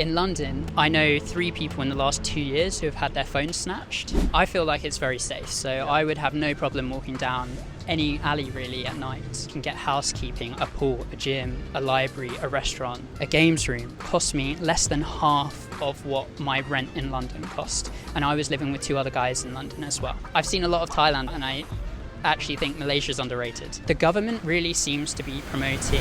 In London, I know 3 people in the last 2 years who have had their phones snatched. I feel like it's very safe, so I would have no problem walking down any alley really at night. You can get housekeeping, a pool, a gym, a library, a restaurant, a games room. Cost me less than half of what my rent in London cost. And I was living with 2 other guys in London as well. I've seen a lot of Thailand and I actually think Malaysia's underrated. The government really seems to be promoting.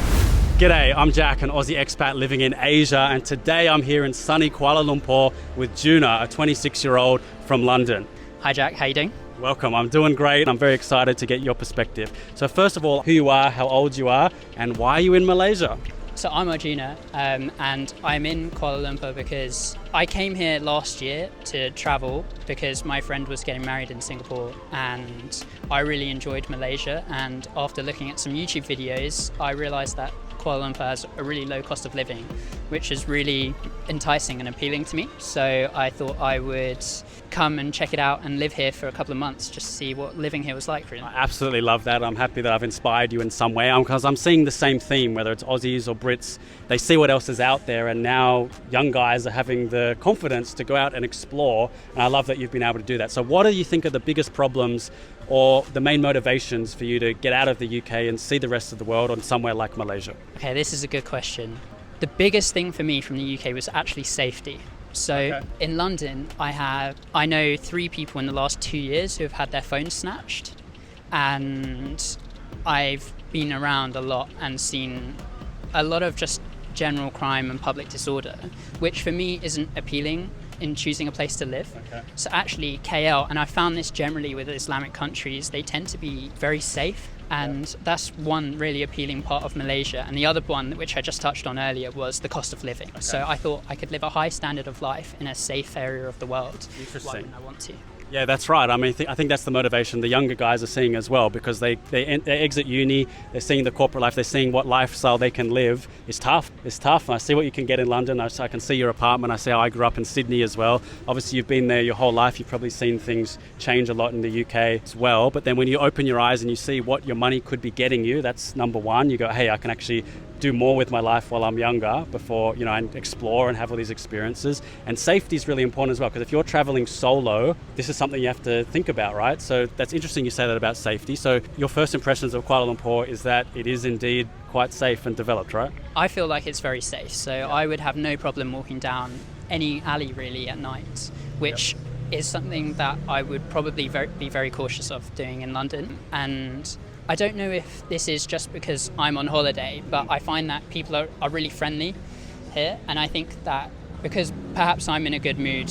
G'day, I'm Jack, an Aussie expat living in Asia, and today I'm here in sunny Kuala Lumpur with Juna, a 26-year-old from London. Hi Jack, how you doing? Welcome, I'm doing great. I'm very excited to get your perspective. So first of all, who you are, how old you are, and why are you in Malaysia? So I'm Juna, and I'm in Kuala Lumpur because I came here last year to travel because my friend was getting married in Singapore and I really enjoyed Malaysia, and after looking at some YouTube videos I realised that Kuala Lumpur has a really low cost of living, which is really enticing and appealing to me. So I thought I would come and check it out and live here for a couple of months just to see what living here was like really. I absolutely love that. I'm happy that I've inspired you in some way because I'm seeing the same theme, whether it's Aussies or Brits. They see what else is out there, and now young guys are having the confidence to go out and explore, and I love that you've been able to do that. So what do you think are the biggest problems or the main motivations for you to get out of the UK and see the rest of the world on somewhere like Malaysia? Okay, this is a good question. The biggest thing for me from the UK was actually safety. So in London, I know 3 people in the last 2 years who have had their phones snatched, and I've been around a lot and seen a lot of just general crime and public disorder, which for me isn't appealing in choosing a place to live. So actually KL, and I found this generally with Islamic countries, they tend to be very safe, and that's one really appealing part of Malaysia. And the other one, which I just touched on earlier, was the cost of living. So I thought I could live a high standard of life in a safe area of the world. Interesting. Why wouldn't I want to? Yeah, that's right. I mean, I think that's the motivation the younger guys are seeing as well, because they exit uni, they're seeing the corporate life, they're seeing what lifestyle they can live. It's tough. I see what you can get in London. I can see your apartment. I see how I grew up in Sydney as well. Obviously, you've been there your whole life. You've probably seen things change a lot in the UK as well. But then when you open your eyes and you see what your money could be getting you, that's number one. You go, hey, I can actually do more with my life while I'm younger before, and explore and have all these experiences. And safety is really important as well, because if you're traveling solo, this is something you have to think about, right? So that's interesting you say that about safety. So your first impressions of Kuala Lumpur is that it is indeed quite safe and developed, right? I feel like it's very safe. So I would have no problem walking down any alley really at night, which is something that I would probably be very cautious of doing in London. And I don't know if this is just because I'm on holiday, but I find that people are really friendly here. And I think that because perhaps I'm in a good mood,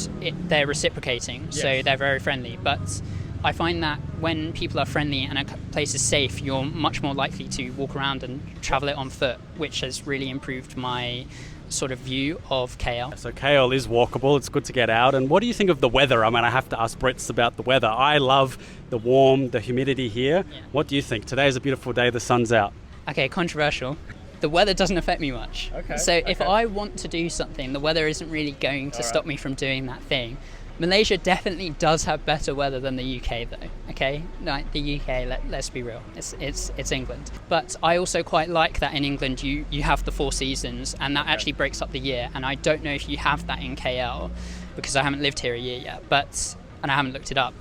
they're reciprocating, so they're very friendly. But I find that when people are friendly and a place is safe, you're much more likely to walk around and travel it on foot, which has really improved my sort of view of KL. So KL is walkable, it's good to get out. And what do you think of the weather? I mean, I have to ask Brits about the weather. I love the warm, the humidity here. What do you think? Today is a beautiful day, the sun's out. Okay, controversial. The weather doesn't affect me much. If I want to do something, the weather isn't really going to stop me from doing that thing. Malaysia definitely does have better weather than the UK though, okay? Like the UK, let's be real, it's England. But I also quite like that in England you have the 4 seasons, and that actually breaks up the year, and I don't know if you have that in KL because I haven't lived here a year yet, and I haven't looked it up.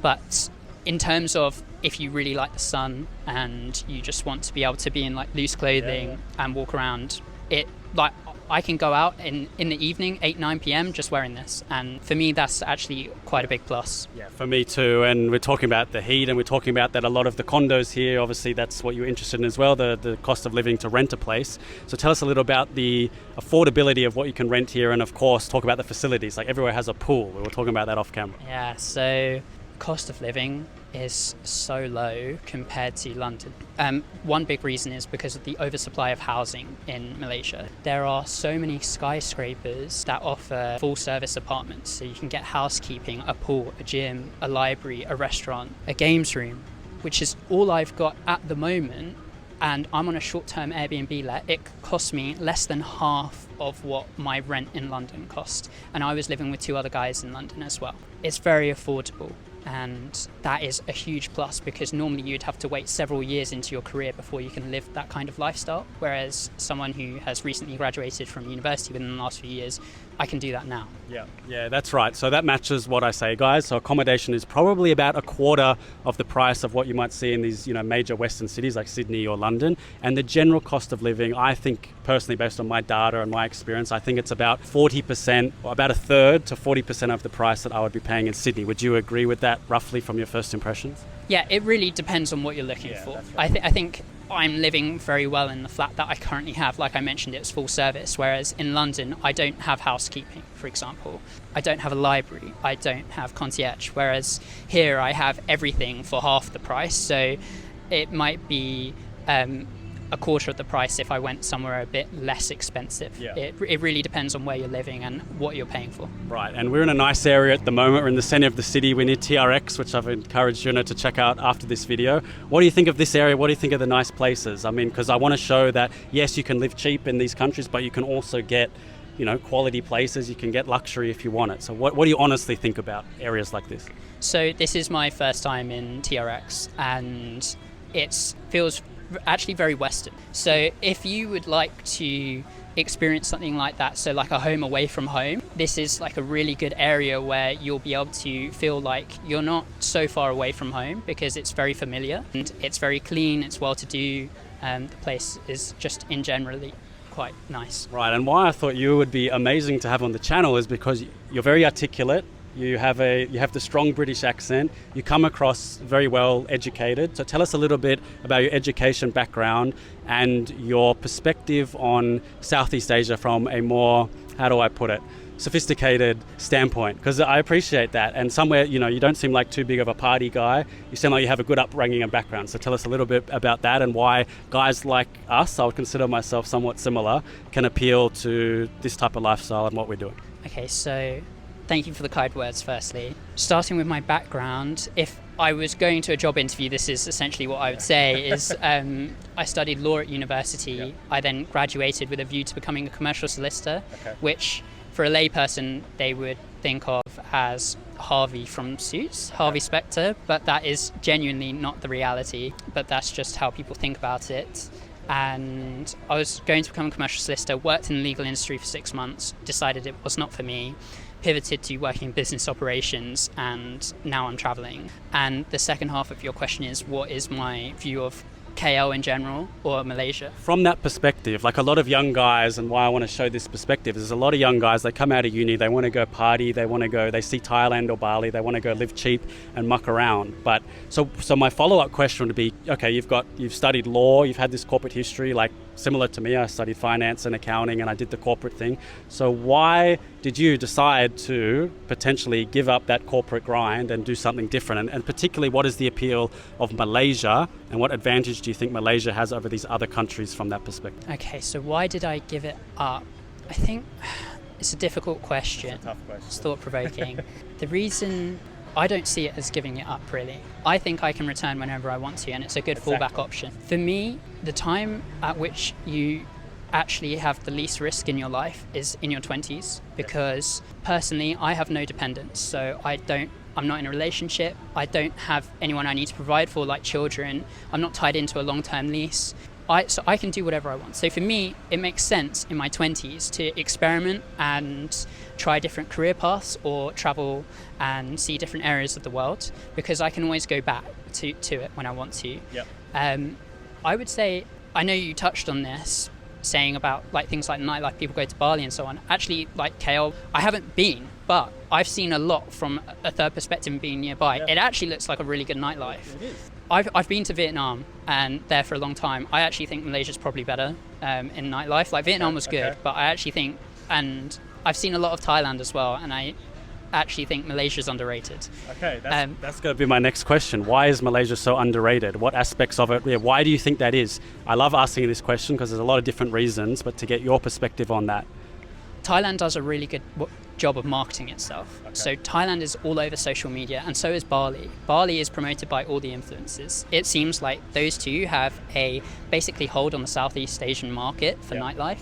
But in terms of if you really like the sun and you just want to be able to be in like loose clothing and walk around, I can go out in the evening, 8-9 p.m. just wearing this, and for me that's actually quite a big plus. Yeah, for me too. And we're talking about the heat, and we're talking about that a lot of the condos here, obviously that's what you're interested in as well, the cost of living to rent a place. So tell us a little about the affordability of what you can rent here, and of course talk about the facilities. Like everywhere has a pool. We were talking about that off camera. Yeah, so cost of living is so low compared to London. One big reason is because of the oversupply of housing in Malaysia. There are so many skyscrapers that offer full service apartments, so you can get housekeeping, a pool, a gym, a library, a restaurant, a games room, which is all I've got at the moment. And I'm on a short-term Airbnb let. It cost me less than half of what my rent in London cost. And I was living with 2 other guys in London as well. It's very affordable. And that is a huge plus, because normally you'd have to wait several years into your career before you can live that kind of lifestyle. Whereas someone who has recently graduated from university within the last few years I can do that now. Yeah, that's right. So that matches what I say, guys. So accommodation is probably about a quarter of the price of what you might see in these, major Western cities like Sydney or London. And the general cost of living, I think personally, based on my data and my experience, I think it's about 40%, or about a third to 40% of the price that I would be paying in Sydney. Would you agree with that roughly from your first impressions? Yeah, it really depends on what you're looking for. That's right. I think I'm living very well in the flat that I currently have. Like I mentioned, it's full service, whereas in London, I don't have housekeeping, for example. I don't have a library. I don't have concierge, whereas here I have everything for half the price. So it might be a quarter of the price if I went somewhere a bit less expensive. Yeah. It really depends on where you're living and what you're paying for. Right, and we're in a nice area at the moment. We're in the centre of the city. We're near TRX, which I've encouraged Juna to check out after this video. What do you think of this area? What do you think of the nice places? I mean, because I want to show that, yes, you can live cheap in these countries, but you can also get, quality places. You can get luxury if you want it. So what do you honestly think about areas like this? So this is my first time in TRX, and it feels actually very Western. So if you would like to experience something like that, so like a home away from home, this is like a really good area where you'll be able to feel like you're not so far away from home, because it's very familiar and it's very clean, it's well to do, the place is just in generally quite nice. Right, and why I thought you would be amazing to have on the channel is because you're very articulate. You have the strong British accent. You come across very well educated. So tell us a little bit about your education background and your perspective on Southeast Asia from a more, how do I put it, sophisticated standpoint, because I appreciate that. And somewhere, you don't seem like too big of a party guy. You seem like you have a good upbringing and background. So tell us a little bit about that and why guys like us, I would consider myself somewhat similar, can appeal to this type of lifestyle and what we're doing. Okay, so thank you for the kind words, firstly. Starting with my background, if I was going to a job interview, this is essentially what I would say, is I studied law at university. Yeah. I then graduated with a view to becoming a commercial solicitor, which for a layperson they would think of as Harvey from Suits, Harvey Specter, but that is genuinely not the reality, but that's just how people think about it. And I was going to become a commercial solicitor, worked in the legal industry for 6 months, decided it was not for me, pivoted to working in business operations, and now I'm traveling. And the second half of your question is, what is my view of KL in general or Malaysia? From that perspective, like a lot of young guys, and why I want to show this perspective, is a lot of young guys, they come out of uni, they want to go party, they see Thailand or Bali, they want to go live cheap and muck around. But so my follow-up question would be, okay, you've studied law, you've had this corporate history, like similar to me, I studied finance and accounting and I did the corporate thing. So why did you decide to potentially give up that corporate grind and do something different? And particularly, what is the appeal of Malaysia, and what advantage do you think Malaysia has over these other countries from that perspective? Okay, so why did I give it up? I think it's a difficult question. It's a tough question. It's thought-provoking. The reason I don't see it as giving it up, really. I think I can return whenever I want to, and it's a good fallback option. For me, the time at which you actually have the least risk in your life is in your 20s, because personally, I have no dependents. So I'm not in a relationship. I don't have anyone I need to provide for, like children. I'm not tied into a long-term lease. So I can do whatever I want. So for me, it makes sense in my 20s to experiment and try different career paths or travel and see different areas of the world, because I can always go back to it when I want to. Yep. I would say, I know you touched on this, saying about like things like nightlife, people go to Bali and so on. Actually, like KL, I haven't been, but I've seen a lot from a third perspective being nearby. Yeah. It actually looks like a really good nightlife. It is. I've been to Vietnam and there for a long time. I actually think Malaysia's probably better in nightlife. Like Vietnam was good, but I actually think, and I've seen a lot of Thailand as well, and I actually think Malaysia's underrated. Okay, that's going to be my next question. Why is Malaysia so underrated? What aspects of it? Yeah, why do you think that is? I love asking this question because there's a lot of different reasons, but to get your perspective on that. Thailand does a really good job of marketing itself. Okay. So Thailand is all over social media, and so is Bali. Bali is promoted by all the influencers. It seems like those two have a basically hold on the Southeast Asian market for nightlife,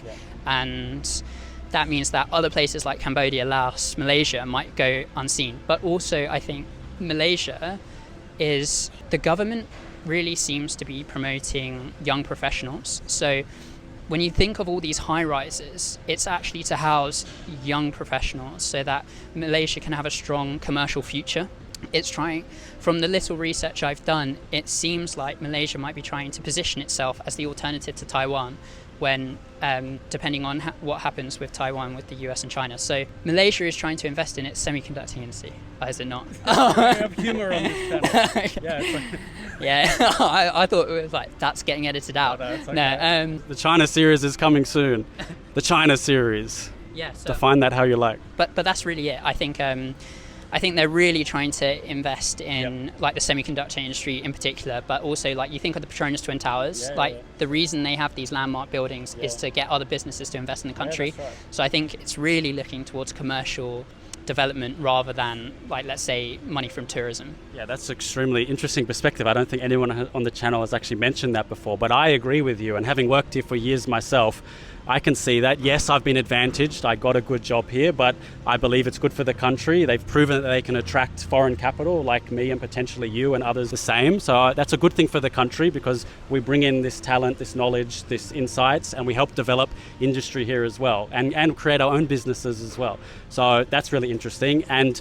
and that means that other places like Cambodia, Laos, Malaysia might go unseen. But also, I think Malaysia is, the government really seems to be promoting young professionals. So when you think of all these high rises, it's actually to house young professionals so that Malaysia can have a strong commercial future. It's trying, from the little research I've done, it seems like Malaysia might be trying to position itself as the alternative to Taiwan when, depending on what happens with Taiwan, with the US and China. So Malaysia is trying to invest in its semiconductor industry, is it not? I have humor on this channel. Yeah, I thought it was like, that's getting edited out. Oh, no, it's okay. No, the China series is coming soon. The China series. Yeah. So, define that how you like. But that's really it. I think they're really trying to invest in like the semiconductor industry in particular, but also like you think of the Petronas Twin Towers, the reason they have these landmark buildings is to get other businesses to invest in the country. Right. So I think it's really looking towards commercial development rather than, like, let's say, money from tourism. Yeah, that's an extremely interesting perspective. I don't think anyone on the channel has actually mentioned that before, but I agree with you. And having worked here for years myself, I can see that. Yes, I've been advantaged. I got a good job here, but I believe it's good for the country. They've proven that they can attract foreign capital like me and potentially you and others the same. So that's a good thing for the country because we bring in this talent, this knowledge, this insights, and we help develop industry here as well and create our own businesses as well. So that's really interesting. And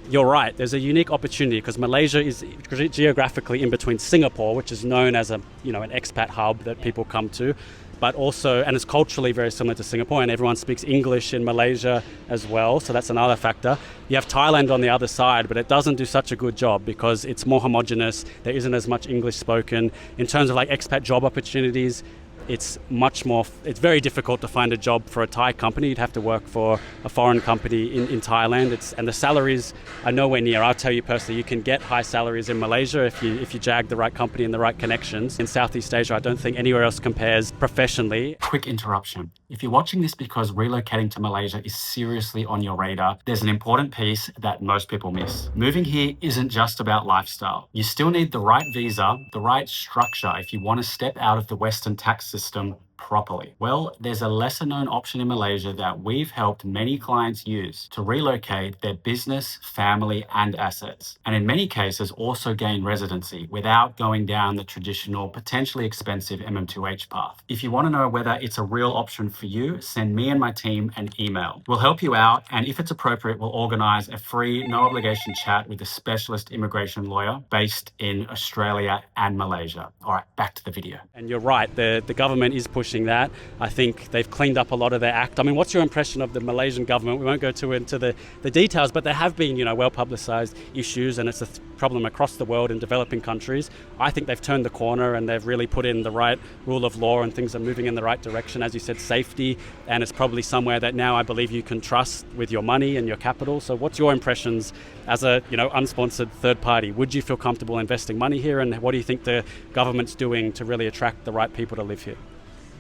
you're right, there's a unique opportunity because Malaysia is geographically in between Singapore, which is known as an expat hub that people come to, but also, and it's culturally very similar to Singapore, and everyone speaks English in Malaysia as well, so that's another factor. You have Thailand on the other side, but it doesn't do such a good job because it's more homogenous, there isn't as much English spoken. In terms of like expat job opportunities, it's very difficult to find a job for a Thai company. You'd have to work for a foreign company in Thailand. And the salaries are nowhere near. I'll tell you personally, you can get high salaries in Malaysia if you jag the right company and the right connections. In Southeast Asia, I don't think anywhere else compares professionally. Quick interruption. If you're watching this because relocating to Malaysia is seriously on your radar, there's an important piece that most people miss. Moving here isn't just about lifestyle. You still need the right visa, the right structure if you want to step out of the Western tax system properly. Well, there's a lesser known option in Malaysia that we've helped many clients use to relocate their business, family, and assets. And in many cases also gain residency without going down the traditional, potentially expensive MM2H path. If you want to know whether it's a real option for you, send me and my team an email. We'll help you out, and if it's appropriate, we'll organize a free, no obligation chat with a specialist immigration lawyer based in Australia and Malaysia. All right, back to the video. And you're right, the government is pushing that. I think they've cleaned up a lot of their act. I mean, what's your impression of the Malaysian government? We won't go into the details, but there have been, well publicized issues, and it's a problem across the world in developing countries. I think they've turned the corner and they've really put in the right rule of law and things are moving in the right direction. As you said, safety, and it's probably somewhere that now I believe you can trust with your money and your capital. So what's your impressions as a, unsponsored third party? Would you feel comfortable investing money here, and what do you think the government's doing to really attract the right people to live here?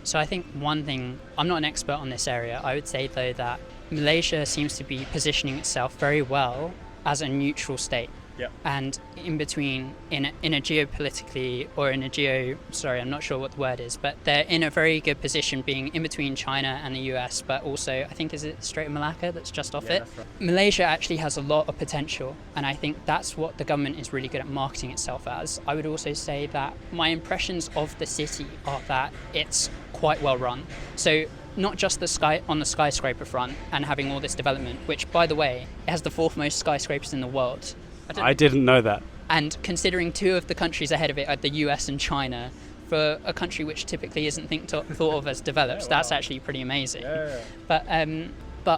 So I think one thing, I'm not an expert on this area, I would say though that Malaysia seems to be positioning itself very well as a neutral state. Yep. And in between, in a geopolitically, or I'm not sure what the word is, but they're in a very good position being in between China and the US, but also, I think, is it Strait of Malacca that's just off it? That's right. Malaysia actually has a lot of potential, and I think that's what the government is really good at marketing itself as. I would also say that my impressions of the city are that it's quite well run. So not just on the skyscraper front and having all this development, which, by the way, it has the fourth most skyscrapers in the world. I didn't know that. And considering two of the countries ahead of it are the US and China, for a country which typically isn't thought of as developed, that's actually pretty amazing. Yeah. But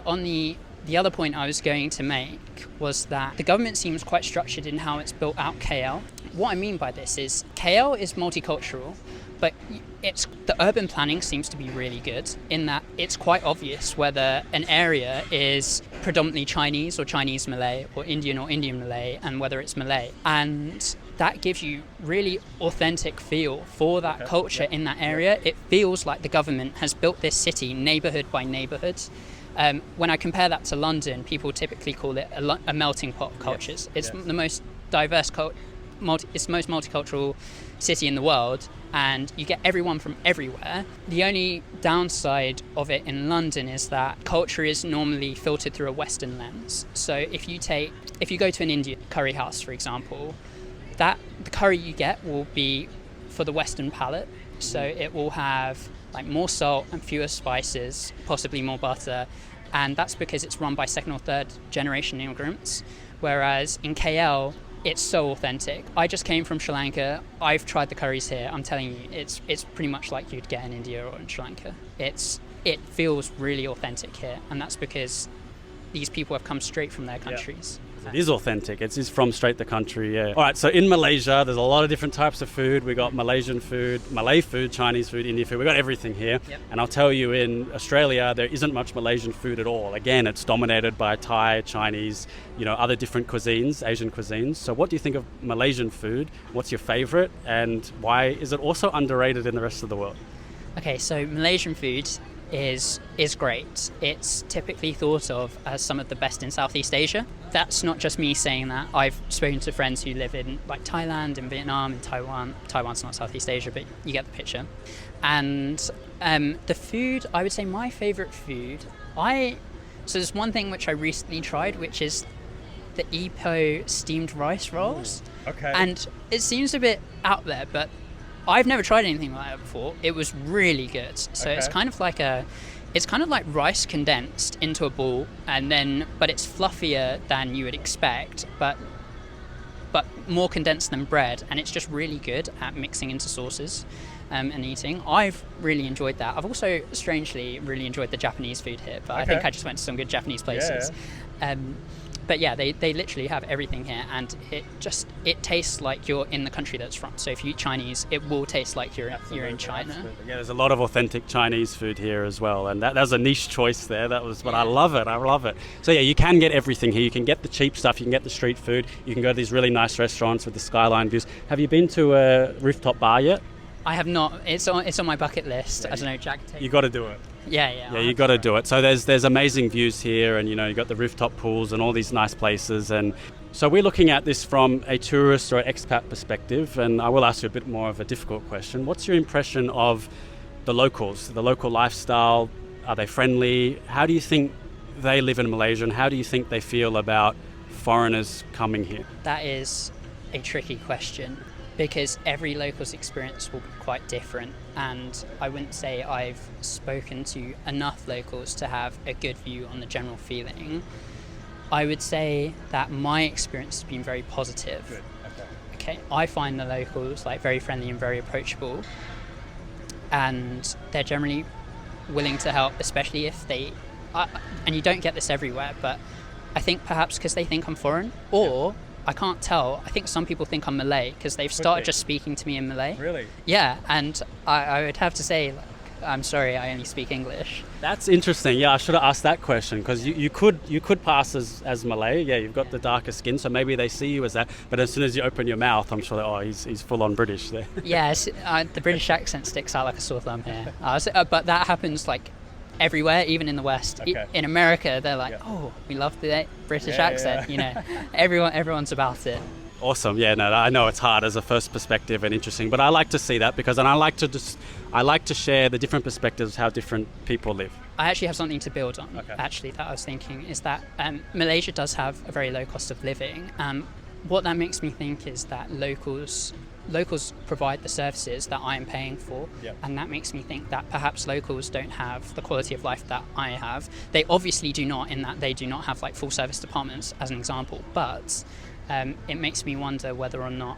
on the other point I was going to make was that the government seems quite structured in how it's built out KL. What I mean by this is KL is multicultural, but the urban planning seems to be really good in that it's quite obvious whether an area is predominantly Chinese or Chinese Malay or Indian Malay, and whether it's Malay. And that gives you really authentic feel for that culture in that area. It feels like the government has built this city neighborhood by neighborhood. When I compare that to London, people typically call it a melting pot of cultures. It's the most diverse it's the most multicultural city in the world, and you get everyone from everywhere. The only downside of it in London is that culture is normally filtered through a Western lens. So if you go to an Indian curry house, for example, the curry you get will be for the Western palate. So it will have like more salt and fewer spices, possibly more butter, and that's because it's run by second or third generation immigrants, whereas in KL it's so authentic. I just came from Sri Lanka. I've tried the curries here. I'm telling you, it's pretty much like you'd get in India or in Sri Lanka. It feels really authentic here, and that's because these people have come straight from their countries. It is authentic. It's from straight the country, yeah. All right, so in Malaysia, there's a lot of different types of food. We got Malaysian food, Malay food, Chinese food, Indian food. We got everything here. Yep. And I'll tell you, in Australia, there isn't much Malaysian food at all. Again, it's dominated by Thai, Chinese, other different cuisines, Asian cuisines. So what do you think of Malaysian food? What's your favorite? And why is it also underrated in the rest of the world? Okay, so Malaysian food is great. It's typically thought of as some of the best in Southeast Asia. That's not just me saying that. I've spoken to friends who live in like Thailand and Vietnam and Taiwan. Taiwan's not Southeast Asia, but you get the picture. And the food, I would say my favorite food, so there's one thing which I recently tried, which is the Ipoh steamed rice rolls. Okay. And it seems a bit out there, but I've never tried anything like that before. It was really good. So Okay. it's kind of like rice condensed into a ball, but it's fluffier than you would expect, but more condensed than bread, and it's just really good at mixing into sauces and eating. I've really enjoyed that. I've also strangely really enjoyed the Japanese food here, but I think I just went to some good Japanese places. Yeah. But yeah, they literally have everything here, and it tastes like you're in the country that's from. So if you eat Chinese, it will taste like you're in China. Absolutely. Yeah, there's a lot of authentic Chinese food here as well, and that was a niche choice there. But I love it. So yeah, you can get everything here. You can get the cheap stuff, you can get the street food, you can go to these really nice restaurants with the skyline views. Have you been to a rooftop bar yet? I have not. It's on my bucket list. I don't know, Jack. You got to do it. Yeah, you got to do it. So there's amazing views here, and you got the rooftop pools and all these nice places. And so we're looking at this from a tourist or expat perspective, and I will ask you a bit more of a difficult question. What's your impression of the locals, the local lifestyle? Are they friendly? How do you think they live in Malaysia, and how do you think they feel about foreigners coming here? That is a tricky question, because every local's experience will be quite different, and I wouldn't say I've spoken to enough locals to have a good view on the general feeling. I would say that my experience has been very positive. Good. Okay. I find the locals very friendly and very approachable, and they're generally willing to help, especially if they and you don't get this everywhere, but I think perhaps because they think I'm foreign, or I can't tell. I think some people think I'm Malay because they've started just speaking to me in Malay. Really? Yeah, and I would have to say, I'm sorry, I only speak English. That's interesting. Yeah, I should have asked that question, because you could pass as Malay. Yeah, you've got the darker skin, so maybe they see you as that. But as soon as you open your mouth, I'm sure he's full on British there. Yes, the British accent sticks out like a sore thumb here. But that happens everywhere, even in the West. Okay. In America, they're like, oh, we love the British accent. Everyone's about it. Awesome. Yeah, no, I know it's hard as a first perspective and interesting, but I like to see that, because I like to share the different perspectives, how different people live. I actually have something to build on. Okay. Actually, that I was thinking is that Malaysia does have a very low cost of living. What that makes me think is that locals provide the services that I am paying for, and that makes me think that perhaps locals don't have the quality of life that I have. They obviously do not, in that they do not have full service departments, as an example, but it makes me wonder whether or not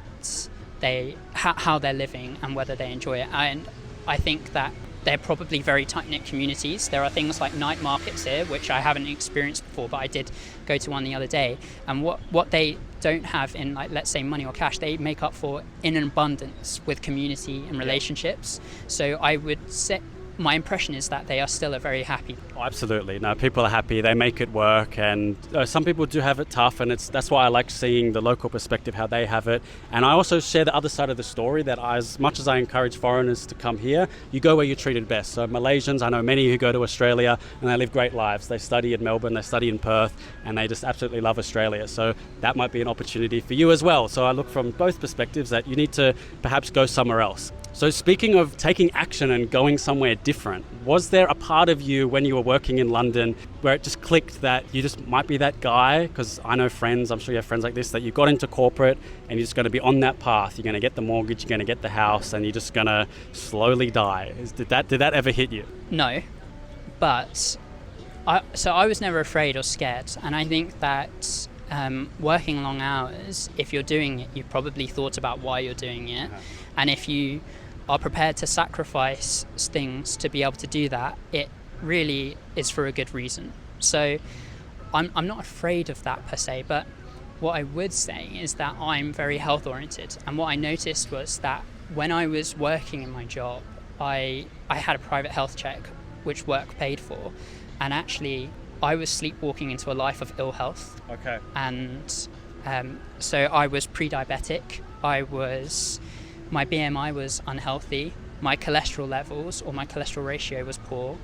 how they're living and whether they enjoy it. And I think that they're probably very tight-knit communities. There are things like night markets here, which I haven't experienced before, but I did go to one the other day. And what they don't have in, let's say, money or cash, they make up for in an abundance with community and relationships. So I would say my impression is that they are still a very happy. Oh, absolutely. No, people are happy. They make it work, and some people do have it tough, and that's why I like seeing the local perspective, how they have it. And I also share the other side of the story, that as much as I encourage foreigners to come here, you go where you're treated best. So Malaysians, I know many who go to Australia and they live great lives. They study in Melbourne, they study in Perth, and they just absolutely love Australia. So that might be an opportunity for you as well. So I look from both perspectives that you need to perhaps go somewhere else. So speaking of taking action and going somewhere different, was there a part of you when you were working in London where it just clicked that you just might be that guy? Because I know friends, I'm sure you have friends like this, that you got into corporate and you're just going to be on that path. You're going to get the mortgage, you're going to get the house, and you're just going to slowly die. Did that ever hit you? No, but I was never afraid or scared, and I think that working long hours, if you're doing it, you've probably thought about why you're doing it, and if you are prepared to sacrifice things to be able to do that, it really is for a good reason. So I'm not afraid of that per se, but what I would say is that I'm very health oriented, and what I noticed was that when I was working in my job, I had a private health check which work paid for, and actually I was sleepwalking into a life of ill health. Okay. And so I was pre-diabetic, my BMI was unhealthy, my cholesterol levels or my cholesterol ratio was poor.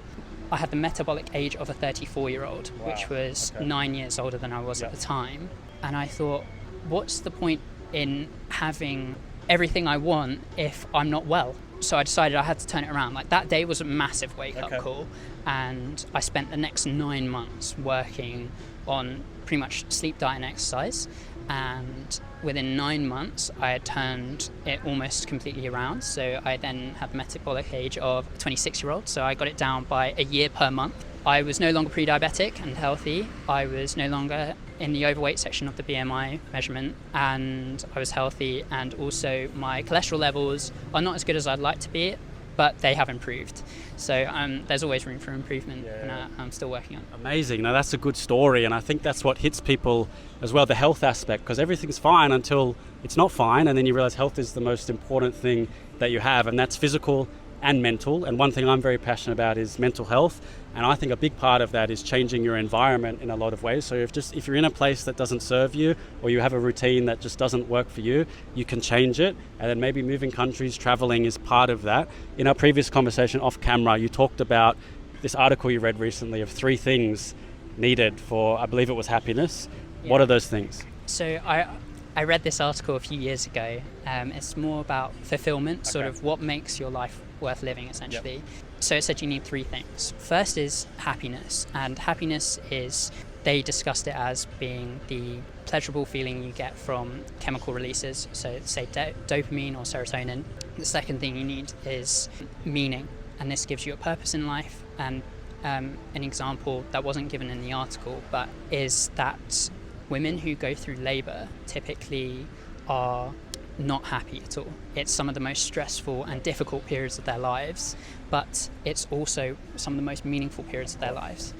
I had the metabolic age of a 34-year-old, wow. which was 9 years older than I was Yep. at the time. And I thought, what's the point in having everything I want if I'm not well? So I decided I had to turn it around. Like, that day was a massive wake-up call, and I spent the next 9 months working on pretty much sleep, diet and exercise, and within 9 months I had turned it almost completely around. So I then had the metabolic age of a 26-year-old, so I got it down by a year per month. I was no longer pre-diabetic and healthy. I was no longer in the overweight section of the BMI measurement, and I was healthy, and also my cholesterol levels are not as good as I'd like to be, but they have improved. So there's always room for improvement, and I'm still working on it. Amazing. Now that's a good story, and I think that's what hits people as well, the health aspect, because everything's fine until it's not fine, and then you realize health is the most important thing that you have, and that's physical and mental. And one thing I'm very passionate about is mental health, and I think a big part of that is changing your environment in a lot of ways. So if you're in a place that doesn't serve you, or you have a routine that just doesn't work for you, you can change it. And then maybe moving countries, traveling is part of that. In our previous conversation off camera, you talked about this article you read recently of 3 things needed for, I believe it was happiness. Yeah. What are those things? So I read this article a few years ago. It's more about fulfillment, sort of what makes your life worth living, essentially. Yep. So it said you need 3 things. First is happiness, and happiness is, they discussed it as being the pleasurable feeling you get from chemical releases, so say dopamine or serotonin. The second thing you need is meaning, and this gives you a purpose in life. And an example that wasn't given in the article, but is that women who go through labour typically are not happy at all. It's some of the most stressful and difficult periods of their lives, but it's also some of the most meaningful periods of their lives,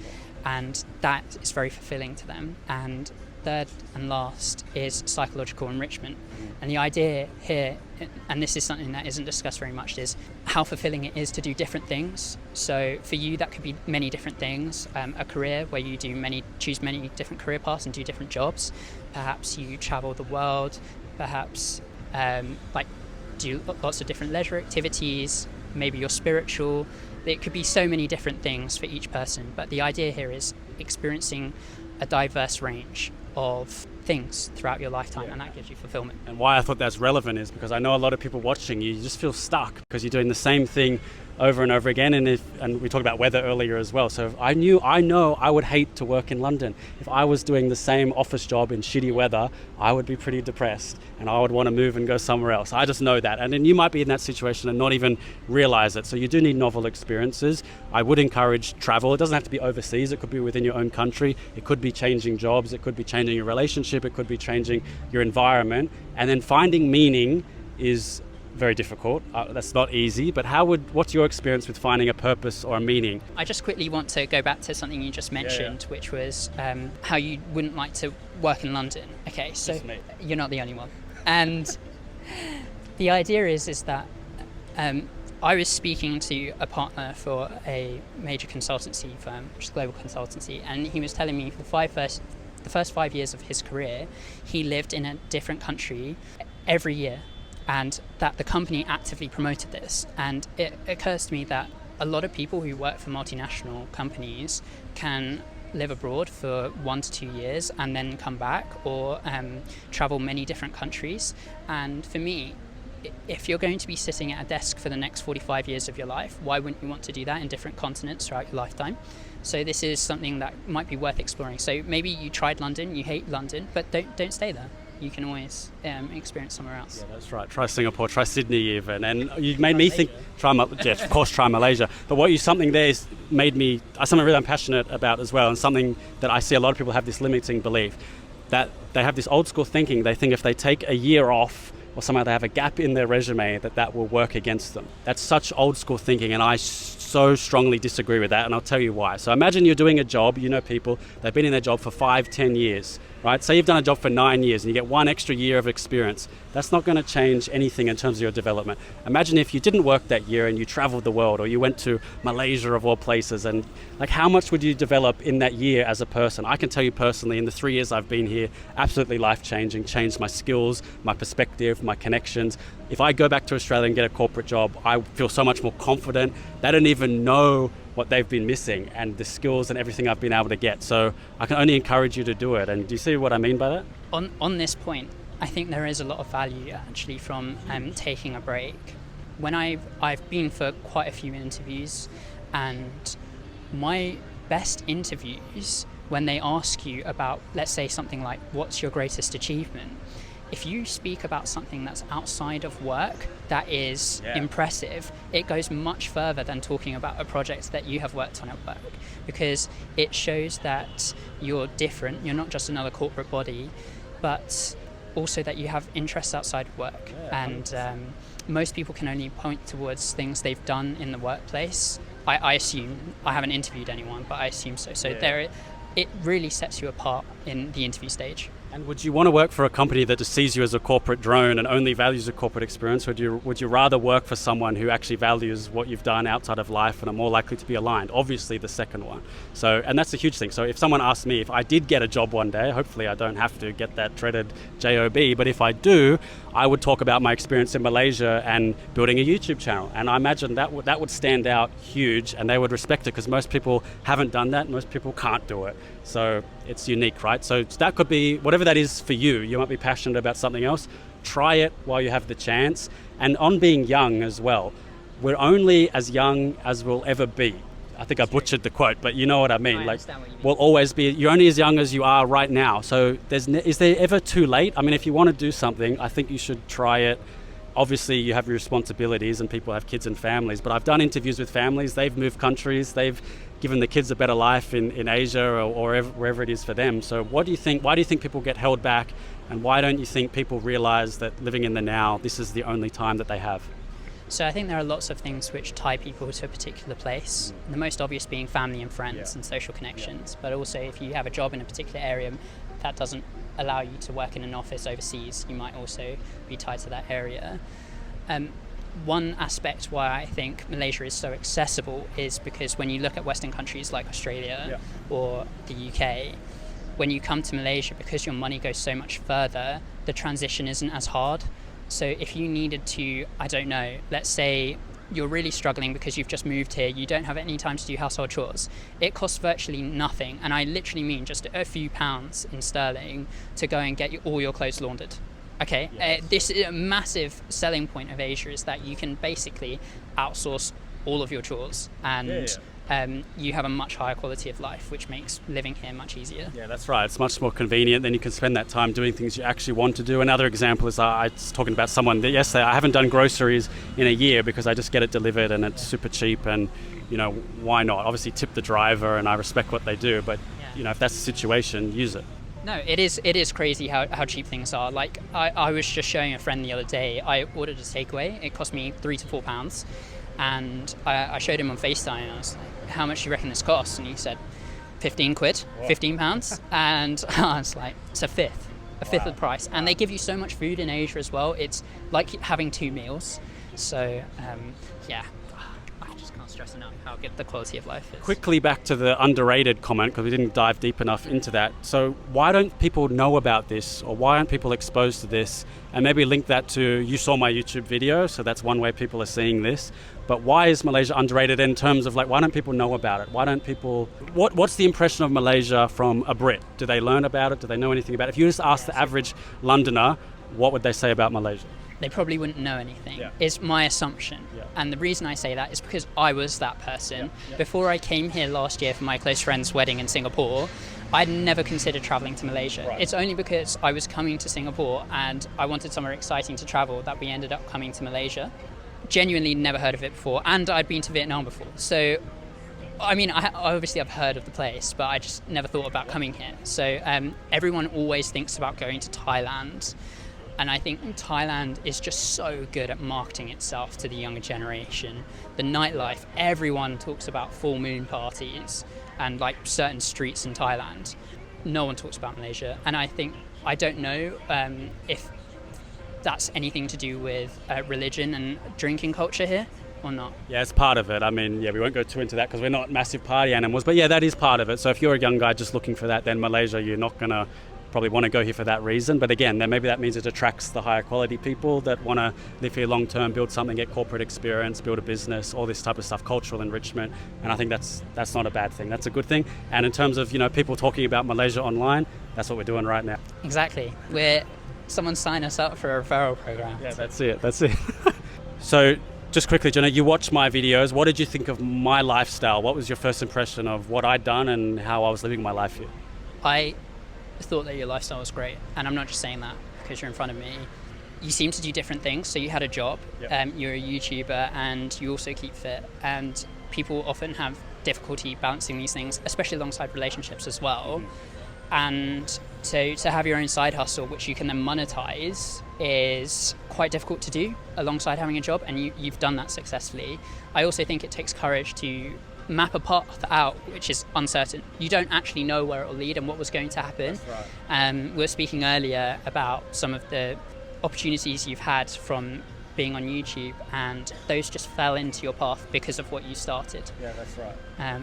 and that is very fulfilling to them. And third and last is psychological enrichment. And the idea here, and this is something that isn't discussed very much, is how fulfilling it is to do different things. So for you, that could be many different things. A career where you choose many different career paths and do different jobs. Perhaps you travel the world. Perhaps do lots of different leisure activities. Maybe you're spiritual. It could be so many different things for each person. But the idea here is experiencing a diverse range of things throughout your lifetime, and that gives you fulfillment. And why I thought that's relevant is because I know a lot of people watching you just feel stuck because you're doing the same thing over and over again. And we talked about weather earlier as well. So I know I would hate to work in London. If I was doing the same office job in shitty weather, I would be pretty depressed and I would want to move and go somewhere else. I just know that. And then you might be in that situation and not even realize it. So you do need novel experiences. I would encourage travel. It doesn't have to be overseas. It could be within your own country. It could be changing jobs. It could be changing your relationship. It could be changing your environment. And then finding meaning is very difficult. That's not easy, but what's your experience with finding a purpose or a meaning? I just quickly want to go back to something you just mentioned, which was how you wouldn't like to work in London. Okay, so you're not the only one. And the idea is that I was speaking to a partner for a major consultancy firm, which is a global consultancy, and he was telling me the first 5 years of his career, he lived in a different country every year, and that the company actively promoted this. And it occurs to me that a lot of people who work for multinational companies can live abroad for 1 to 2 years and then come back, or travel many different countries. And for me, if you're going to be sitting at a desk for the next 45 years of your life, why wouldn't you want to do that in different continents throughout your lifetime? So this is something that might be worth exploring. So maybe you tried London, you hate London, but don't stay there. You can always experience somewhere else. Yeah, that's right. Try Singapore, try Sydney even. And you made me think, try Malaysia. But something there is something really I'm passionate about as well, and something that I see a lot of people have this limiting belief, that they have this old school thinking. They think if they take a year off, or somehow they have a gap in their resume, that will work against them. That's such old school thinking, and I so strongly disagree with that, and I'll tell you why. So imagine you're doing a job, people, they've been in their job for 5-10 years, right? Say you've done a job for 9 years and you get 1 extra year of experience. That's not going to change anything in terms of your development. Imagine if you didn't work that year and you traveled the world, or you went to Malaysia of all places, and how much would you develop in that year as a person? I can tell you personally, in the 3 years I've been here, absolutely life-changing, changed my skills, my perspective, my connections. If I go back to Australia and get a corporate job, I feel so much more confident. They don't even know what they've been missing, and the skills and everything I've been able to get. So I can only encourage you to do it. And do you see what I mean by that? On this point, I think there is a lot of value actually from taking a break. When I've been for quite a few interviews, and my best interviews, when they ask you about, let's say something like, what's your greatest achievement? If you speak about something that's outside of work that is impressive, it goes much further than talking about a project that you have worked on at work, because it shows that you're different, you're not just another corporate body, but also that you have interests outside of work. And most people can only point towards things they've done in the workplace. I assume, I haven't interviewed anyone, but I assume so. So it really sets you apart in the interview stage. And would you want to work for a company that just sees you as a corporate drone and only values a corporate experience? Or would you rather work for someone who actually values what you've done outside of life and are more likely to be aligned? Obviously the second one. So, and that's a huge thing. So if someone asks me if I did get a job one day, hopefully I don't have to get that dreaded job, but if I do, I would talk about my experience in Malaysia and building a YouTube channel. And I imagine that would stand out huge, and they would respect it, because most people haven't done that. Most people can't do it. So it's unique, right? So that could be whatever that is for you. You might be passionate about something else. Try it while you have the chance. And on being young as well, we're only as young as we'll ever be. I think I butchered the quote, but you know what I mean. We'll always be, you're only as young as you are right now. So is there ever too late? I mean, if you want to do something, I think you should try it. Obviously, you have your responsibilities, and people have kids and families, but I've done interviews with families. They've moved countries. They've given the kids a better life in Asia or wherever it is for them. So what do you think? Why do you think people get held back? And why don't you think people realize that living in the now, this is the only time that they have? So I think there are lots of things which tie people to a particular place. The most obvious being family and friends and social connections. But also if you have a job in a particular area that doesn't allow you to work in an office overseas, you might also be tied to that area. One aspect why I think Malaysia is so accessible is because when you look at Western countries like Australia or the UK, when you come to Malaysia, because your money goes so much further, the transition isn't as hard. So if you needed to, I don't know, let's say you're really struggling because you've just moved here, you don't have any time to do household chores, it costs virtually nothing, and I literally mean just a few pounds in sterling, to go and get all your clothes laundered. Okay, this is a massive selling point of Asia, is that you can basically outsource all of your chores, and you have a much higher quality of life, which makes living here much easier. Yeah, that's right. It's much more convenient. Then you can spend that time doing things you actually want to do. Another example is I was talking about someone that yesterday, I haven't done groceries in a year because I just get it delivered and it's super cheap, and why not? Obviously tip the driver, and I respect what they do, but if that's the situation, use it. No, it is crazy how cheap things are. Like I was just showing a friend the other day, I ordered a takeaway, it cost me £3 to £4, and I showed him on FaceTime, and I was like, how much do you reckon this costs? And he said, 15 quid, £15, and I was like, it's a fifth of the price. And they give you so much food in Asia as well, it's like having 2 meals. So I just can't stress enough how good the quality of life is. Quickly back to the underrated comment, because we didn't dive deep enough into that. So why don't people know about this, or why aren't people exposed to this? And maybe link that to, you saw my YouTube video, so that's one way people are seeing this. But why is Malaysia underrated in terms of why don't people know about it? Why don't people, what's the impression of Malaysia from a Brit? Do they learn about it? Do they know anything about it? If you just ask the average Londoner, what would they say about Malaysia? They probably wouldn't know anything. Yeah. Is my assumption. Yeah. And the reason I say that is because I was that person. Yeah. Before I came here last year for my close friend's wedding in Singapore, I'd never considered traveling to Malaysia. Right. It's only because I was coming to Singapore and I wanted somewhere exciting to travel that we ended up coming to Malaysia. Genuinely never heard of it before, and I'd been to Vietnam before. So, I mean, obviously I've heard of the place, but I just never thought about coming here. So everyone always thinks about going to Thailand. And I think Thailand is just so good at marketing itself to the younger generation. The nightlife, everyone talks about full moon parties and like certain streets in Thailand. No one talks about Malaysia. And I don't know if that's anything to do with religion and drinking culture here or not. Yeah, it's part of it. I mean, yeah, we won't go too into that because we're not massive party animals. But yeah, that is part of it. So if you're a young guy just looking for that, then Malaysia, you're not going to probably want to go here for that reason. But again, then maybe that means it attracts the higher quality people that want to live here long term, build something, get corporate experience, build a business, all this type of stuff, cultural enrichment. And I think that's not a bad thing. That's a good thing. And in terms of, people talking about Malaysia online, that's what we're doing right now. Exactly. Someone sign us up for a referral program. Yeah, that's it. So just quickly, Juna, you watched my videos. What did you think of my lifestyle? What was your first impression of what I'd done and how I was living my life here? I thought that your lifestyle was great, and I'm not just saying that because you're in front of me. You seem to do different things. So you had a job, Yep. You're a YouTuber, and you also keep fit, and people often have difficulty balancing these things, especially alongside relationships as well. And so to have your own side hustle, which you can then monetize, is quite difficult to do alongside having a job, and you've done that successfully. I also think it takes courage to map a path out which is uncertain. You don't actually know where it will lead and what was going to happen. That's right. We were speaking earlier about some of the opportunities you've had from being on YouTube, and those just fell into your path because of what you started. Yeah, that's right.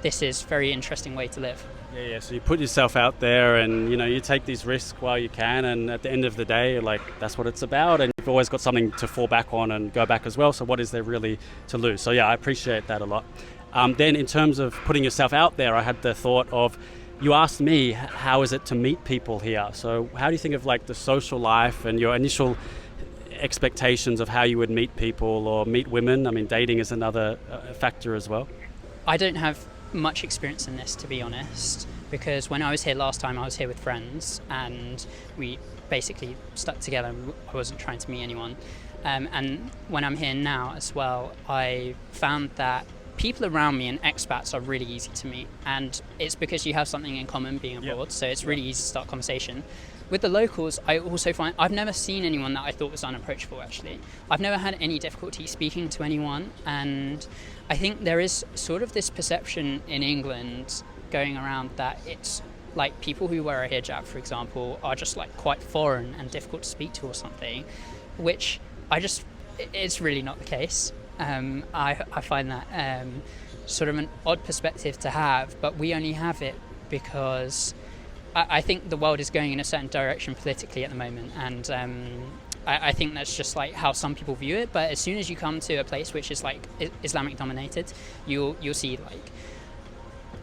This is a very interesting way to live. Yeah. So you put yourself out there, and you take these risks while you can, and at the end of the day, that's what it's about. And you've always got something to fall back on and go back as well. So what is there really to lose? So yeah, I appreciate that a lot. Then in terms of putting yourself out there, I had the thought of, you asked me, how is it to meet people here? So how do you think of the social life and your initial expectations of how you would meet people or meet women? I mean, dating is another factor as well. I don't have much experience in this, to be honest, because when I was here last time, I was here with friends and we basically stuck together. I wasn't trying to meet anyone. And when I'm here now as well, I found that people around me and expats are really easy to meet, and it's because you have something in common being abroad. So it's really easy to start conversation. With the locals, I also find I've never seen anyone that I thought was unapproachable, actually. I've never had any difficulty speaking to anyone, and I think there is sort of this perception in England going around that it's like people who wear a hijab, for example, are just quite foreign and difficult to speak to or something, which it's really not the case. I find that sort of an odd perspective to have, but we only have it because I think the world is going in a certain direction politically at the moment, and I think that's just how some people view it. But as soon as you come to a place which is Islamic dominated, you'll see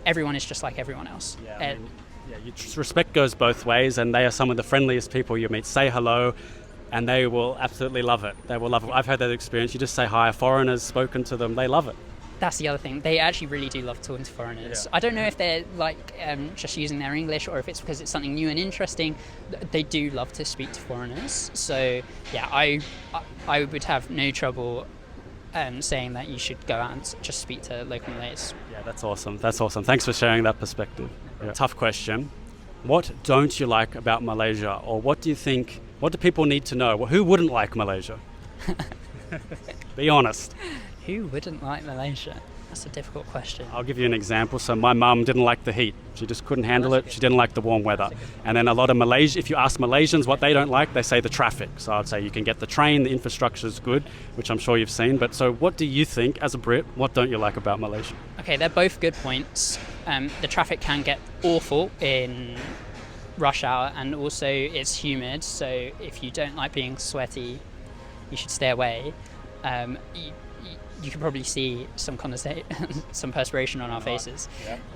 everyone is just like everyone else. Respect goes both ways, and they are some of the friendliest people you meet. Say hello, and they will absolutely love it. They will love it. I've had that experience. You just say hi. A foreigner's spoken to them, they love it. That's the other thing. They actually really do love talking to foreigners. I don't know if they're just using their English or if it's because it's something new and interesting. They do love to speak to foreigners. So yeah, I would have no trouble saying that you should go out and just speak to local Malays. Yeah, that's awesome. Thanks for sharing that perspective. Yeah. Tough question. What don't you like about Malaysia, or what do people need to know? Well, who wouldn't like Malaysia? Be honest. Who wouldn't like Malaysia? That's a difficult question. I'll give you an example. So my mum didn't like the heat. She just couldn't handle it. She didn't like the warm weather. And then a lot of Malaysia, if you ask Malaysians what they don't like, they say the traffic. So I'd say you can get the train, the infrastructure is good, which I'm sure you've seen. But so what do you think, as a Brit, what don't you like about Malaysia? Okay, they're both good points. The traffic can get awful in rush hour, and also it's humid. So if you don't like being sweaty, you should stay away. You can probably see some some perspiration on our faces.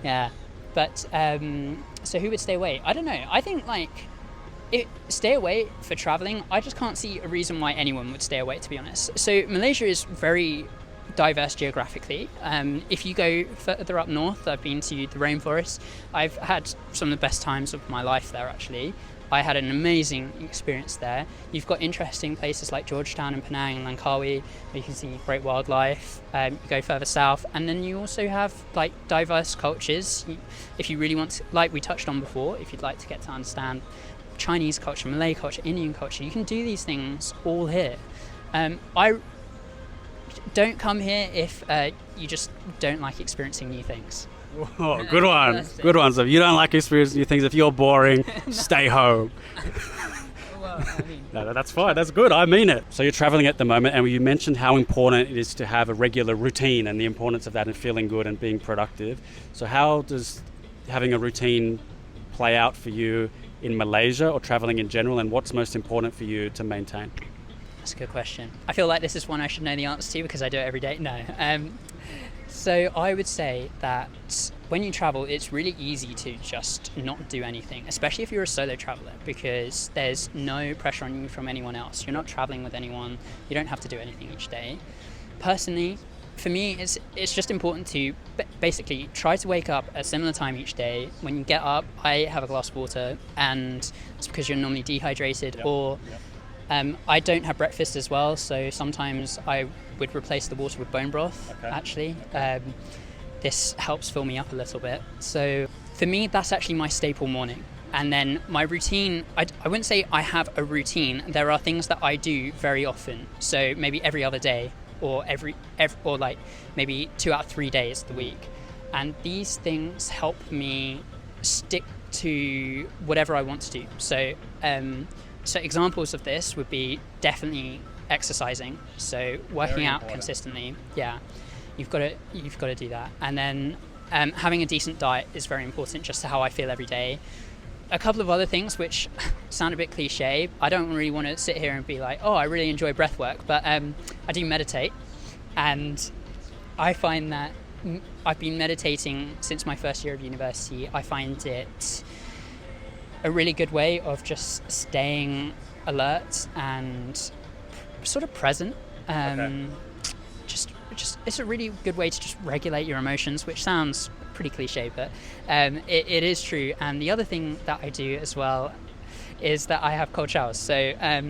Yeah. But so who would stay away? I don't know. I think stay away for traveling. I just can't see a reason why anyone would stay away, to be honest. So Malaysia is very diverse geographically. If you go further up north, I've been to the rainforest. I've had some of the best times of my life there, actually. I had an amazing experience there. You've got interesting places like Georgetown and Penang and Langkawi, where you can see great wildlife. You go further south, and then you also have like diverse cultures. If you really want to, like we touched on before, if you'd like to get to understand Chinese culture, Malay culture, Indian culture, you can do these things all here. I don't come here if you just don't like experiencing new things. Oh, good one. Good one. So if you don't like experiencing new things, if you're boring, stay home. Well, I mean, No, that's fine. That's good. I mean it. So you're traveling at the moment, and you mentioned how important it is to have a regular routine and the importance of that and feeling good and being productive. So how does having a routine play out for you in Malaysia or traveling in general, and what's most important for you to maintain? that's a good question. I feel like this is one I should know the answer to because I do it every day. No. So I would say that when you travel, it's really easy to just not do anything, especially if you're a solo traveler, because there's no pressure on you from anyone else. You're not traveling with anyone. You don't have to do anything each day. Personally, for me, it's just important to basically try to wake up at a similar time each day. When you get up, I have a glass of water, and it's because you're normally dehydrated. Yep. Or I don't have breakfast as well, so sometimes I would replace the water with bone broth, actually. This helps fill me up a little bit. So for me, that's actually my staple morning. And then my routine, I wouldn't say I have a routine. There are things that I do very often. So maybe every other day, or or like maybe 2 out of 3 days of the week. And these things help me stick to whatever I want to do. So examples of this would be definitely exercising. So working out consistently. Yeah, you've got to do that. And then having a decent diet is very important, just to how I feel every day. A couple of other things which sound a bit cliche. I don't really want to sit here and be like, oh, I really enjoy breath work, but I do meditate, and I find that I've been meditating since my first year of university. I find it a really good way of just staying alert and sort of present. Just it's a really good way to just regulate your emotions, which sounds pretty cliche, but it is true. And the other thing that I do as well is that I have cold showers. So I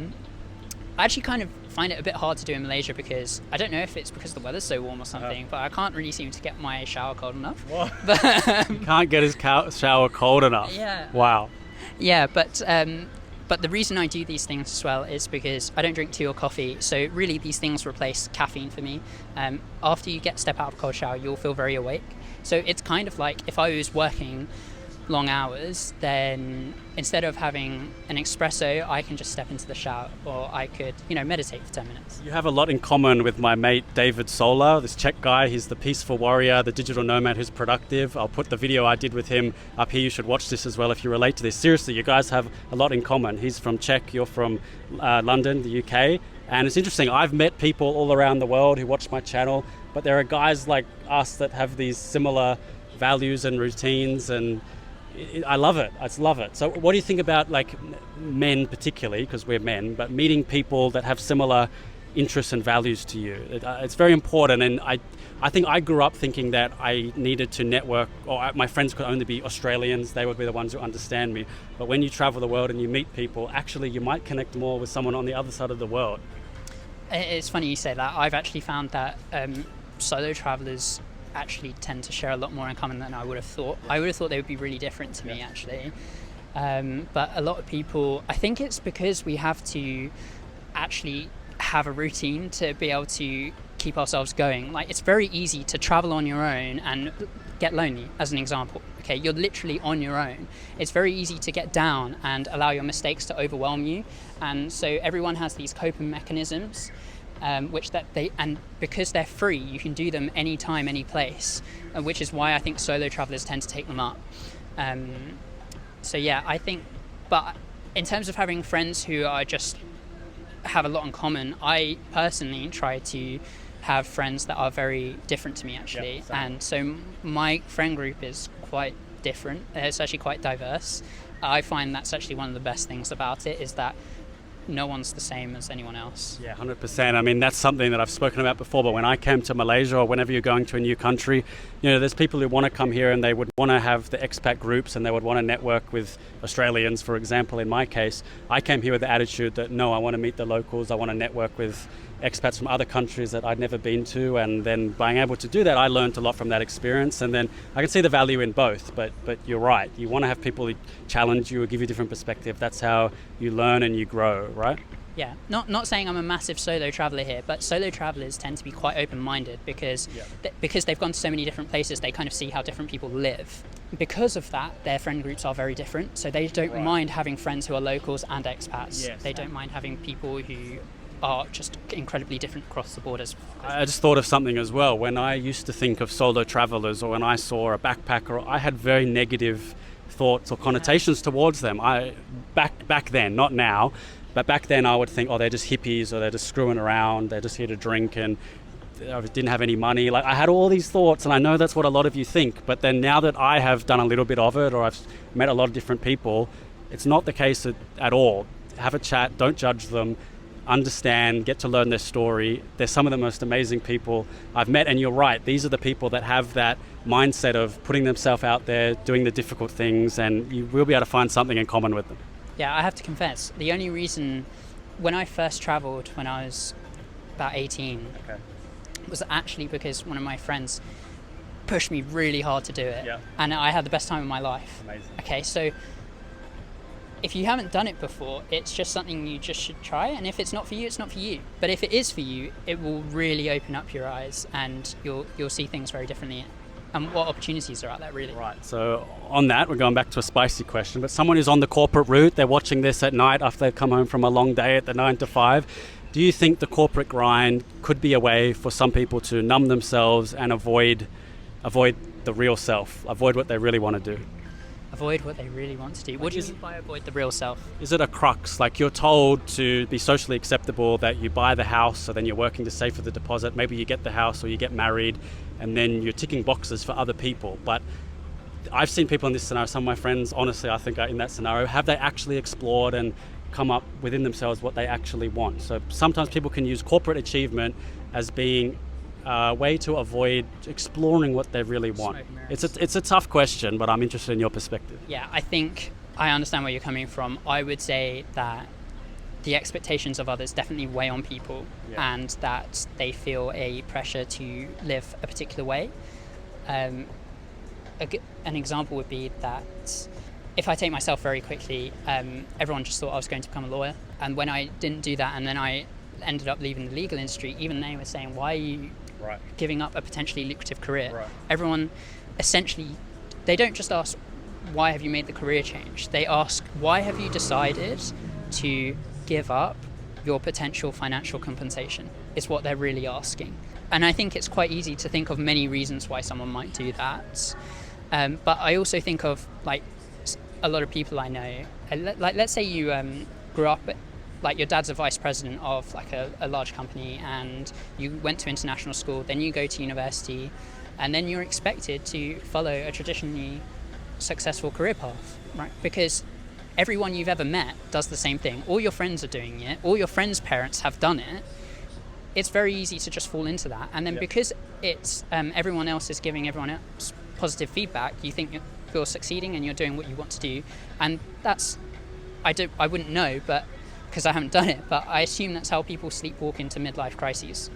actually kind of find it a bit hard to do in Malaysia, because I don't know if it's because the weather's so warm or something, but I can't really seem to get my shower cold enough. But, you can't get his shower cold enough. Yeah. Wow. Yeah, but the reason I do these things as well is because I don't drink tea or coffee. So really these things replace caffeine for me. After you step out of a cold shower, you'll feel very awake. So it's kind of like if I was working long hours, then instead of having an espresso, I can just step into the shower, or I could, meditate for 10 minutes. You have a lot in common with my mate David Solar, this Czech guy. He's the peaceful warrior, the digital nomad who's productive. I'll put the video I did with him up here. You should watch this as well if you relate to this. Seriously, you guys have a lot in common. He's from Czech, you're from London, the UK. And it's interesting, I've met people all around the world who watch my channel, but there are guys like us that have these similar values and routines, and I love it. I just love it. So what do you think about like men particularly, because we're men, but meeting people that have similar interests and values to you? It's very important. And I think I grew up thinking that I needed to network, or my friends could only be Australians. They would be the ones who understand me. But when you travel the world and you meet people, actually you might connect more with someone on the other side of the world. It's funny you say that. I've actually found that solo travelers actually tend to share a lot more in common than I would have thought. I would have thought they would be really different to me, actually. But a lot of people, I think it's because we have to actually have a routine to be able to keep ourselves going. Like, it's very easy to travel on your own and get lonely, as an example. Okay, you're literally on your own. It's very easy to get down and allow your mistakes to overwhelm you. And so everyone has these coping mechanisms, because they're free, you can do them anytime, any place, which is why I think solo travelers tend to take them up. So yeah, I think, but in terms of having friends who are just have a lot in common, I personally try to have friends that are very different to me, actually. And so my friend group is quite different. It's actually quite diverse. I find that's actually one of the best things about it, is that no one's the same as anyone else. Yeah, 100%. I mean, that's something that I've spoken about before, but when I came to Malaysia, or whenever you're going to a new country, there's people who want to come here and they would want to have the expat groups and they would want to network with Australians, for example. In my case, I came here with the attitude that, no, I want to meet the locals, I want to network with expats from other countries that I'd never been to, and then being able to do that, I learned a lot from that experience, and then I can see the value in both. But you're right, you want to have people who challenge you or give you a different perspective. That's how you learn and you grow, right? Yeah, not saying I'm a massive solo traveller here, but solo travellers tend to be quite open-minded because because they've gone to so many different places, they kind of see how different people live. Because of that, their friend groups are very different, so they don't mind having friends who are locals and expats. Yes. They don't mind having people who are just incredibly different across the borders. I just thought of something as well. When I used to think of solo travelers, or when I saw a backpacker, I had very negative thoughts or connotations towards them. Back then, not now, but back then I would think, oh, they're just hippies, or they're just screwing around, they're just here to drink, and I didn't have any money. Like, I had all these thoughts, and I know that's what a lot of you think, but then now that I have done a little bit of it, or I've met a lot of different people, it's not the case at all. Have a chat, don't judge them, understand, get to learn their story. They're some of the most amazing people I've met, and you're right, these are the people that have that mindset of putting themselves out there, doing the difficult things, and you will be able to find something in common with them. Yeah, I have to confess, the only reason when I first travelled when I was about 18 was actually because one of my friends pushed me really hard to do it, and I had the best time of my life. Amazing. Okay, so if you haven't done it before, it's just something you just should try, and if it's not for you, it's not for you. But if it is for you, it will really open up your eyes, and you'll see things very differently, and what opportunities are out there, really. Right, so on that, we're going back to a spicy question, but someone who's on the corporate route, they're watching this at night after they've come home from a long day at the 9 to 5. Do you think the corporate grind could be a way for some people to numb themselves and avoid the real self, avoid what they really want to do? Avoid what they really want to do. What do you mean by avoid the real self? Is it a crux? Like, you're told to be socially acceptable, that you buy the house, so then you're working to save for the deposit. Maybe you get the house or you get married, and then you're ticking boxes for other people. But I've seen people in this scenario, some of my friends, honestly, I think are in that scenario. Have they actually explored and come up within themselves what they actually want? So sometimes people can use corporate achievement as being a way to avoid exploring what they really want. It's a tough question, but I'm interested in your perspective. Yeah, I think I understand where you're coming from. I would say that the expectations of others definitely weigh on people, and that they feel a pressure to live a particular way. An example would be that if I take myself very quickly, everyone just thought I was going to become a lawyer, and when I didn't do that, and then I ended up leaving the legal industry, even they were saying, why are you giving up a potentially lucrative career? Everyone essentially, they don't just ask, why have you made the career change? They ask, why have you decided to give up your potential financial compensation? Is what they're really asking. And I think it's quite easy to think of many reasons why someone might do that. But I also think of, like, a lot of people I know, like, let's say you grew up, like, your dad's a vice president of like a large company, and you went to international school, then you go to university, and then you're expected to follow a traditionally successful career path, right? Because everyone you've ever met does the same thing. All your friends are doing it. All your friends' parents have done it. It's very easy to just fall into that. And then because it's everyone else is giving everyone else positive feedback, you think you're succeeding and you're doing what you want to do. And that's, I wouldn't know, but because I haven't done it, but I assume that's how people sleepwalk into midlife crises.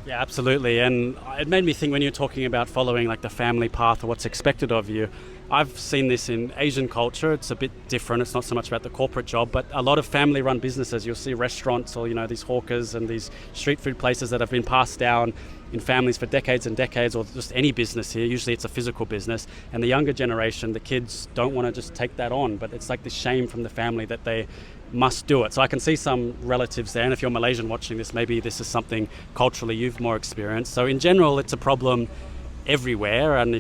Yeah, absolutely. And it made me think, when you're talking about following like the family path or what's expected of you, I've seen this in Asian culture. It's a bit different. It's not so much about the corporate job, but a lot of family-run businesses. You'll see restaurants or, these hawkers and these street food places that have been passed down in families for decades and decades, or just any business here. Usually it's a physical business. And the younger generation, the kids don't want to just take that on, but it's like the shame from the family that they must do it. So I can see some relatives there, and if you're Malaysian watching this, maybe this is something culturally you've more experienced. So in general, it's a problem everywhere, and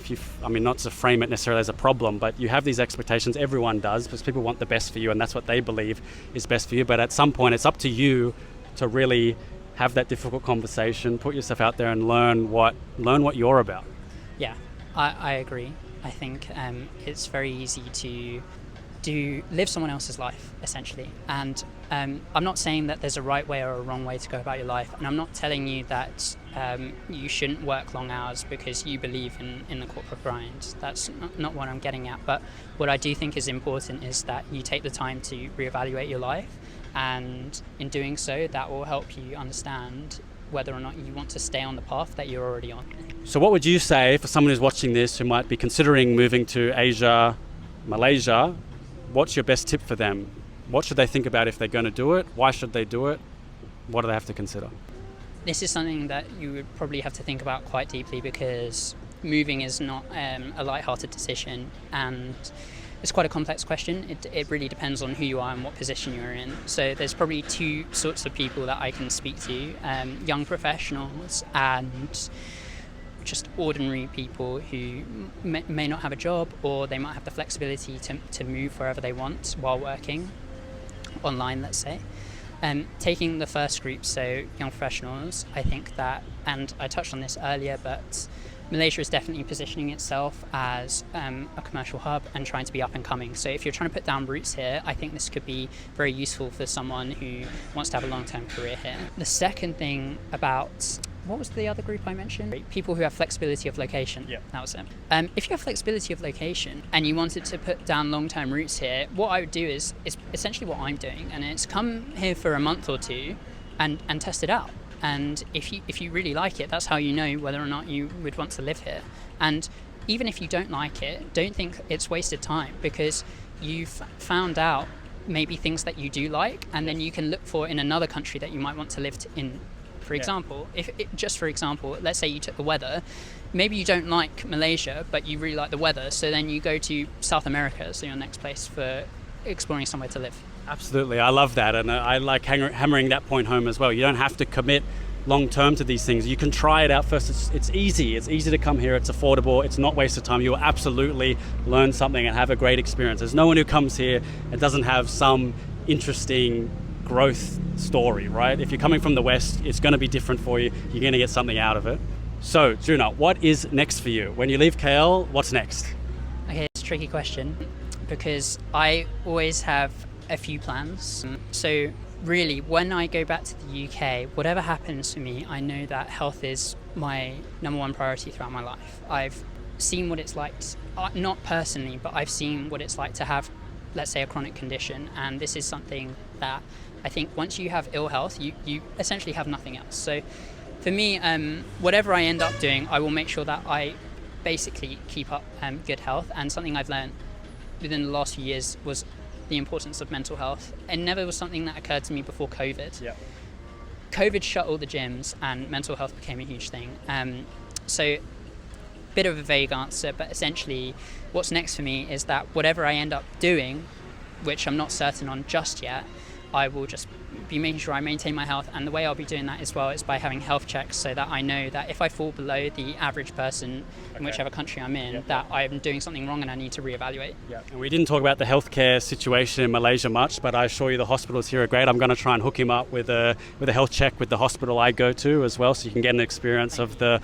not to frame it necessarily as a problem, but you have these expectations, everyone does, because people want the best for you, and that's what they believe is best for you. But at some point, it's up to you to really have that difficult conversation, put yourself out there and learn what you're about. Yeah, I agree. I think it's very easy to live someone else's life, essentially. And I'm not saying that there's a right way or a wrong way to go about your life, and I'm not telling you that you shouldn't work long hours because you believe in the corporate grind. That's not what I'm getting at. But what I do think is important is that you take the time to reevaluate your life, and in doing so, that will help you understand whether or not you want to stay on the path that you're already on. So what would you say for someone who's watching this who might be considering moving to Asia, Malaysia? What's your best tip for them? What should they think about if they're going to do it? Why should they do it? What do they have to consider? This is something that you would probably have to think about quite deeply, because moving is not a light-hearted decision, and it's quite a complex question. It really depends on who you are and what position you're in. So there's probably two sorts of people that I can speak to, young professionals and just ordinary people who may not have a job, or they might have the flexibility to move wherever they want while working online, let's say. Taking the first group, so young professionals, I think that, and I touched on this earlier, but Malaysia is definitely positioning itself as a commercial hub and trying to be up and coming. So if you're trying to put down roots here, I think this could be very useful for someone who wants to have a long-term career here. The second thing about, what was the other group I mentioned? People who have flexibility of location. Yeah. That was it. If you have flexibility of location and you wanted to put down long-term roots here, what I would do is essentially what I'm doing, and it's come here for a month or two and test it out. And if you really like it, that's how you know whether or not you would want to live here. And even if you don't like it, don't think it's wasted time, because you've found out maybe things that you do like, and then you can look for in another country that you might want to live in. For example, for example, let's say you took the weather. Maybe you don't like Malaysia, but you really like the weather. So then you go to South America as your next place for exploring somewhere to live. Absolutely, I love that, and I like hammering that point home as well. You don't have to commit long term to these things. You can try it out first. It's easy. It's easy to come here. It's affordable. It's not wasted time. You will absolutely learn something and have a great experience. There's no one who comes here and doesn't have some interesting growth story, right? If you're coming from the West, it's going to be different for you. You're going to get something out of it. So, Juna, what is next for you? When you leave KL, what's next? Okay, it's a tricky question, because I always have a few plans. So really, when I go back to the UK, whatever happens to me, I know that health is my number one priority throughout my life. I've seen what it's like, not personally, but I've seen what it's like to have, let's say, a chronic condition, and this is something that I think once you have ill health, you essentially have nothing else. So for me, whatever I end up doing, I will make sure that I basically keep up good health. And something I've learned within the last few years was the importance of mental health. It never was something that occurred to me before COVID. Yeah. COVID shut all the gyms and mental health became a huge thing. So bit of a vague answer, but essentially what's next for me is that whatever I end up doing, which I'm not certain on just yet, I will just be making sure I maintain my health. And the way I'll be doing that as well is by having health checks, so that I know that if I fall below the average person in whichever country I'm in, that I'm doing something wrong and I need to reevaluate. Yeah. And we didn't talk about the healthcare situation in Malaysia much, but I assure you the hospitals here are great. I'm going to try and hook him up with a health check with the hospital I go to as well, so you can get an experience of the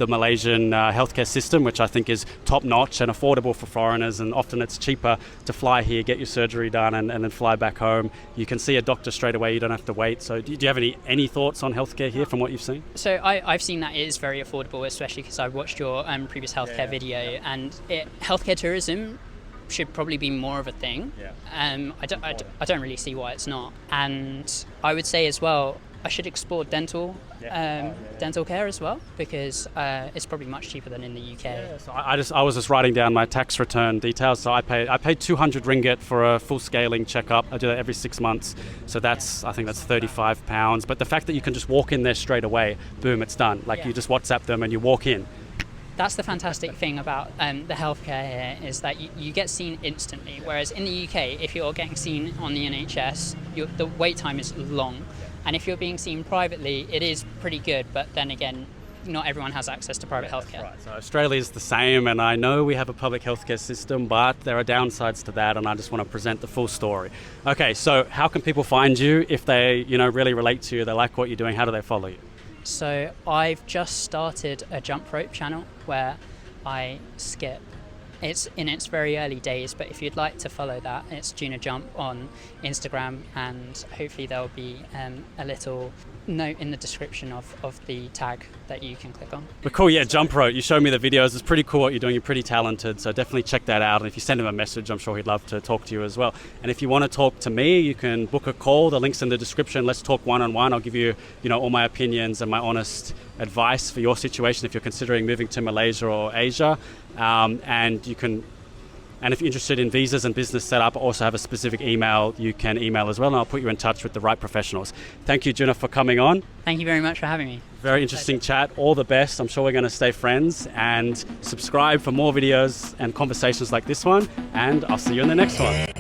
Malaysian healthcare system, which I think is top notch and affordable for foreigners, and often it's cheaper to fly here, get your surgery done, and then fly back home. You can see a doctor straight away. You don't have to wait. So do you have any thoughts on healthcare here from what you've seen? So I've seen that it is very affordable, especially because I watched your previous healthcare video, and healthcare tourism should probably be more of a thing. I don't really see why it's not. And I would say as well, I should explore dental care as well, because it's probably much cheaper than in the UK. Yeah, so I was just writing down my tax return details. So I paid 200 ringgit for a full scaling checkup. I do that every 6 months. So I think that's £35. But the fact that you can just walk in there straight away, boom, it's done. You just WhatsApp them and you walk in. That's the fantastic thing about the healthcare here, is that you get seen instantly. Whereas in the UK, if you're getting seen on the NHS, the wait time is long. And if you're being seen privately, it is pretty good, but then again, not everyone has access to private healthcare. Right. So Australia is the same, and I know we have a public healthcare system, but there are downsides to that, and I just want to present the full story. Okay, so how can people find you if they, really relate to you, they like what you're doing? How do they follow you? So I've just started a jump rope channel where I skip It's in its very early days, but if you'd like to follow that, it's Juna Jump on Instagram, and hopefully there'll be a little note in the description of the tag that you can click on. But cool, yeah, Jump Rope. You showed me the videos. It's pretty cool what you're doing. You're pretty talented, so definitely check that out. And if you send him a message, I'm sure he'd love to talk to you as well. And if you want to talk to me, you can book a call. The link's in the description. Let's talk one-on-one. I'll give you, all my opinions and my honest advice for your situation if you're considering moving to Malaysia or Asia. And if you're interested in visas and business setup, I also have a specific email you can email as well, and I'll put you in touch with the right professionals. Thank you, Juna, for coming on. Thank you very much for having me. Very interesting chat. All the best. I'm sure we're going to stay friends, and subscribe for more videos and conversations like this one, and I'll see you in the next one.